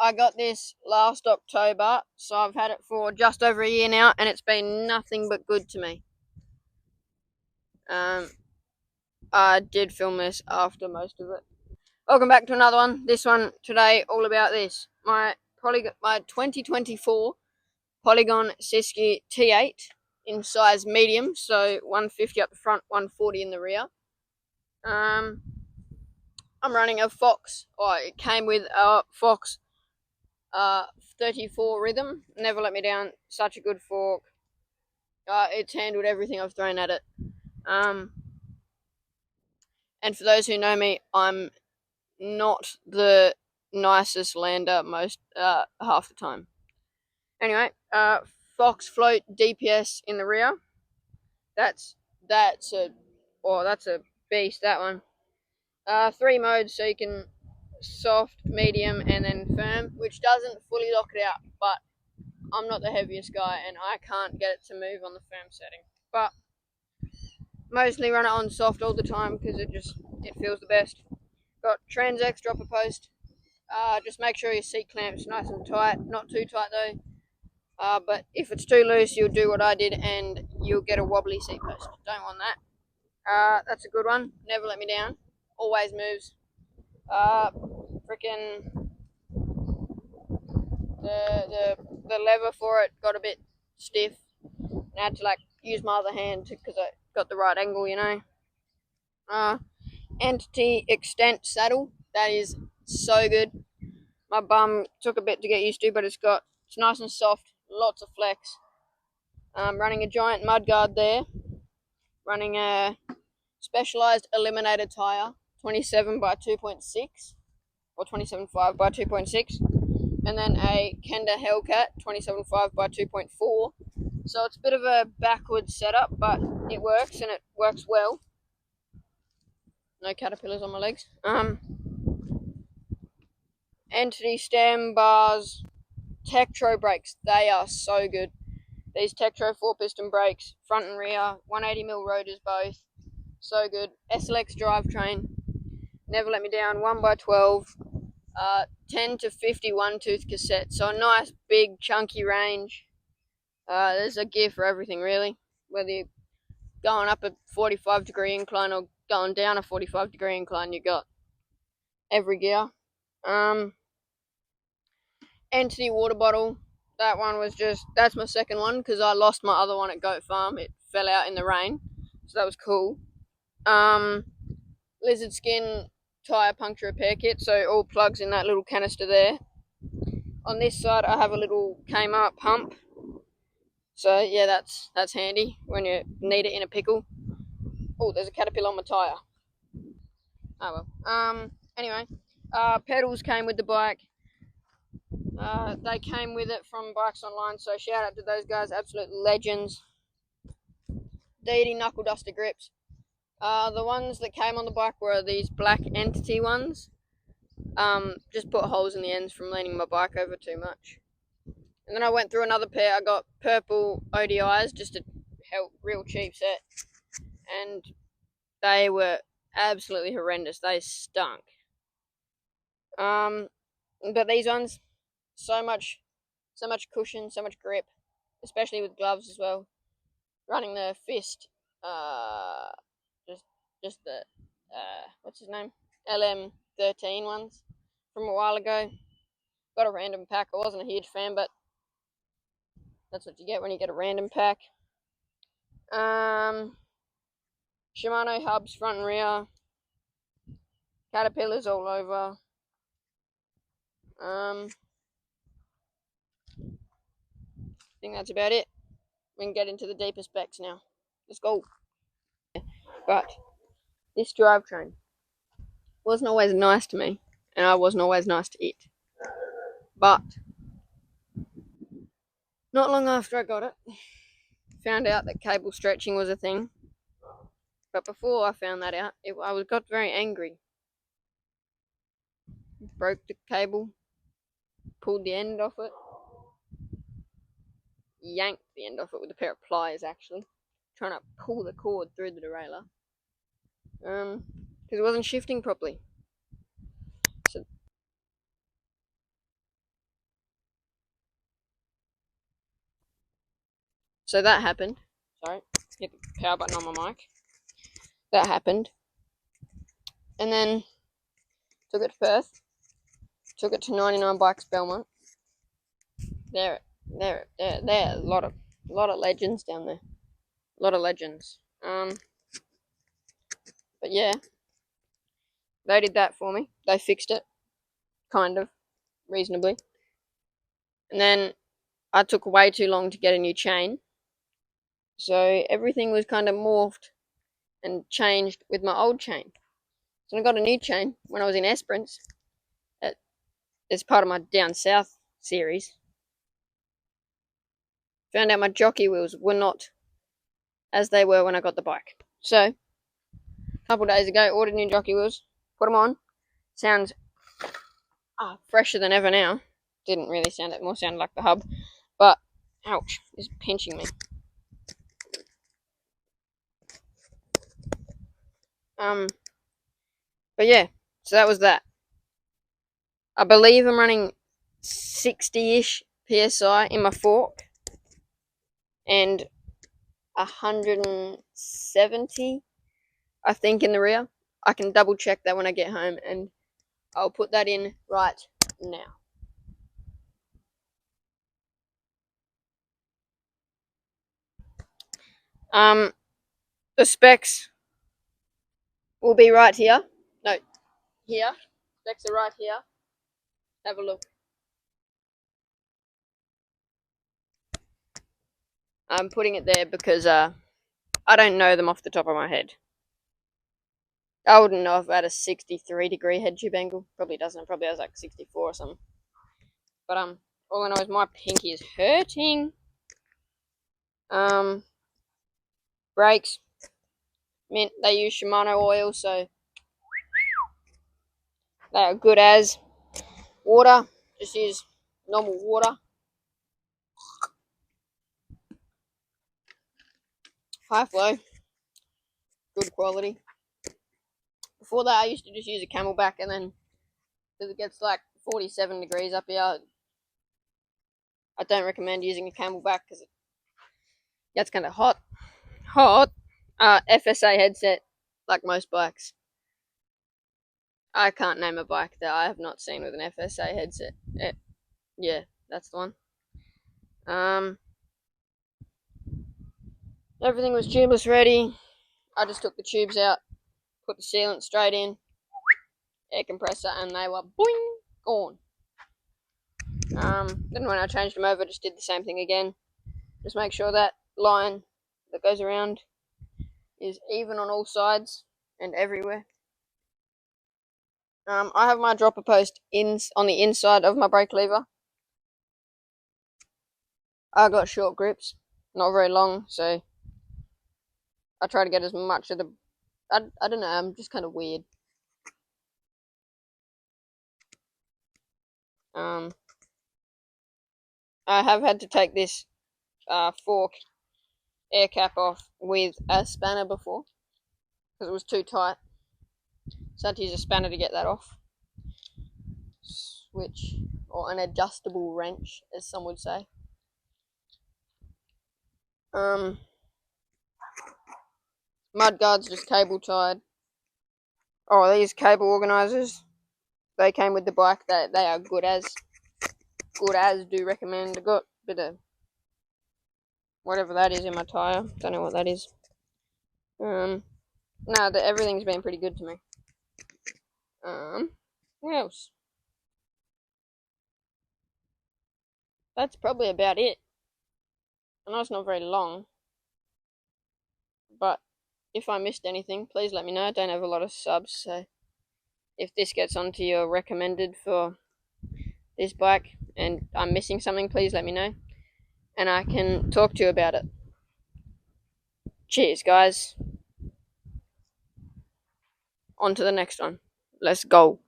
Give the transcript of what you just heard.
I got this last October, so I've had it for just over a year now, and it's been nothing but good to me. I did film this after most of it. Welcome back to another one. This one today, all about this. My 2024 Polygon Siskiu T8 in size medium, so 150 up the front, 140 in the rear. I'm running a Fox. It came with a Fox 34 rhythm. Never let me down. Such a good fork. It's handled everything I've thrown at it. And for those who know me, I'm not the nicest lander most half the time. Anyway, Fox float DPS in the rear. That's a beast, that one. 3 modes, so you can soft, medium, and then firm, which doesn't fully lock it out, but I'm not the heaviest guy and I can't get it to move on the firm setting. But mostly run it on soft all the time because it feels the best. Got Transex dropper post. Just make sure your seat clamp's nice and tight, not too tight though. But if it's too loose, you'll do what I did and you'll get a wobbly seat post. Don't want that. That's a good one. Never let me down. Always moves. Freaking the lever for it got a bit stiff. And I had to use my other hand because I got the right angle, you know. Entity extent saddle. That is so good. My bum took a bit to get used to, but it's nice and soft. Lots of flex. Running a giant mudguard there. Running a specialized eliminator tire, 27 by 2.6 or 27.5 by 2.6, and then a Kenda Hellcat 27.5 by 2.4. So it's a bit of a backwards setup, but it works and it works well. No caterpillars on my legs. Entity stem bars, Tektro brakes. They are so good. These Tektro 4-piston brakes, front and rear, 180mm rotors both. So good. SLX drivetrain. Never let me down. 1x12. 10 to 51 tooth cassette. So a nice big chunky range. There's a gear for everything really. Whether you're going up a 45-degree incline or going down a 45-degree incline, you got every gear. Entity water bottle. That one was that's my second one because I lost my other one at Goat Farm. It fell out in the rain, so that was cool. Lizard skin tire puncture repair kit, so all plugs in that little canister there. On this side I have a little Kmart pump, so yeah, that's handy when you need it in a pickle. Oh, there's a caterpillar on my tire. Oh well. Anyway, pedals came with the bike. They came with it from Bikes Online, so shout out to those guys, absolute legends. Deity knuckle duster grips. The ones that came on the bike were these black Entity ones. Just put holes in the ends from leaning my bike over too much. And then I went through another pair. I got purple ODIs, just a real cheap set. And they were absolutely horrendous. They stunk. But these ones, so much cushion, so much grip, especially with gloves as well. Running the fist, just the what's his name, LM13 ones from a while ago. Got a random pack. I wasn't a huge fan, but that's what you get when you get a random pack. Shimano hubs front and rear. Caterpillars all over. I think that's about it. We can get into the deeper specs now. Let's go. But this drivetrain wasn't always nice to me, and I wasn't always nice to it. But not long after I got it, found out that cable stretching was a thing. But before I found that out, I got very angry. Broke the cable, pulled the end off it, yanked the end off it with a pair of pliers actually, trying to pull the cord through the derailleur. Because it wasn't shifting properly. So So that happened. Sorry, hit the power button on my mic. That happened. And then took it to Perth. Took it to 99 Bikes Belmont. There. A lot of legends down there. A lot of legends. But yeah, they did that for me. They fixed it, kind of, reasonably. And then I took way too long to get a new chain. So everything was kind of morphed and changed with my old chain. So I got a new chain when I was in Esperance. As part of my Down South series. Found out my jockey wheels were not as they were when I got the bike. So, a couple days ago, ordered new jockey wheels, put them on. Sounds fresher than ever now. Didn't really sound it, more sounded like the hub. But, ouch, it's pinching me. But yeah, so that was that. I believe I'm running 60-ish PSI in my fork. And 170, I think, in the rear. I can double check that when I get home, and I'll put that in right now. The specs will be right here. No, here. Specs are right here. Have a look. I'm putting it there because I don't know them off the top of my head. I wouldn't know if I had a 63-degree head tube angle. Probably doesn't. It probably has like 64 or something. But all I know is my pinky is hurting. Brakes. Mint. They use Shimano oil, so they are good as. Water. Just use normal water. High flow. Good quality. Before that, I used to just use a Camelback, and then because it gets like 47 degrees up here, I don't recommend using a Camelback because it gets kind of hot. FSA headset, like most bikes. I can't name a bike that I have not seen with an FSA headset. Yeah, that's the one. Everything was tubeless ready. I just took the tubes out, put the sealant straight in, air compressor, and they were boing, gone. Then when I changed them over, just did the same thing again. Just make sure that line that goes around is even on all sides and everywhere. I have my dropper post on the inside of my brake lever. I got short grips, not very long, so I try to get as much of the. I don't know. I'm just kind of weird. I have had to take this fork air cap off with a spanner before because it was too tight. So I had to use a spanner to get that off. Switch, or an adjustable wrench, as some would say. Mudguards just cable tied. Oh, these cable organisers, they came with the bike. They are good as. Do recommend. I got a bit of whatever that is in my tyre. Don't know what that is. No, everything's been pretty good to me. What else? That's probably about it. I know it's not very long, but if I missed anything, please let me know. I don't have a lot of subs, so if this gets onto your recommended for this bike and I'm missing something, please let me know, and I can talk to you about it. Cheers, guys. On to the next one. Let's go.